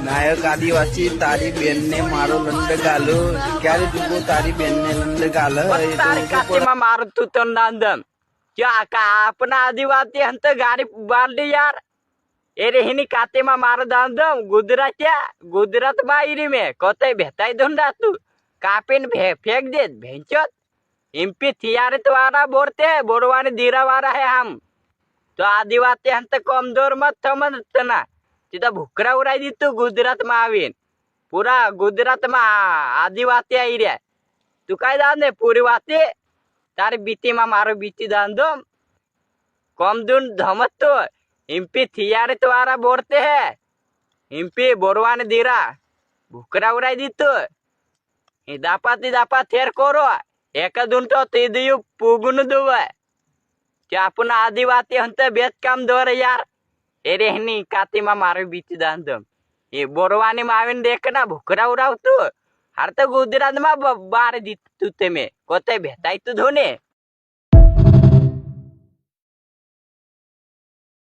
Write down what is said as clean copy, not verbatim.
નાયક આદિવાસી તારી બેન ને મારો લંડ ગાલો ક્યારે જુગો તારી બેન ને લંડ ગાલ તારી કાતીમાં મારું તું તો નાંદમ क्या का अपना आदिवासी हंत गाड़ी बाल दी यार एरे हिनी कातीમાં મારો નાંદમ गुजरात માં ઈરી મે કોતે બેતાઈ દોંડા તું કાપીને फेंक दे भेंचोत एमपी थियारे तो वारा बोरते है बोरवाने दीरा वारा है हम तो आदिवासी हंत कमजोर मत समझना सीधा भूखरा उड़ाई दी तू गुजरात में आवीन पूरा गुजरात में आदिवासी आई रे तू काय जाने पूरी वाती तारी बीती में मारो बीती दान दो कम दून धमत तो एमपी थियारे तो वारा बोरते है एमपी बोरवाने दीरा भूखरा उड़ाई दी तू दापा थेर करो एक दून तो तीदियु पुगुन दुवे क्या अपना आदिवासी हंत बेत काम दोर यार एरे हनी काती में मारो बीच दान दम ये बोरवानी में आवीने देखना भूखरा उड़ाव तू हार तो गुजरात में बार दी तू ते में कोते बेताई तू धोने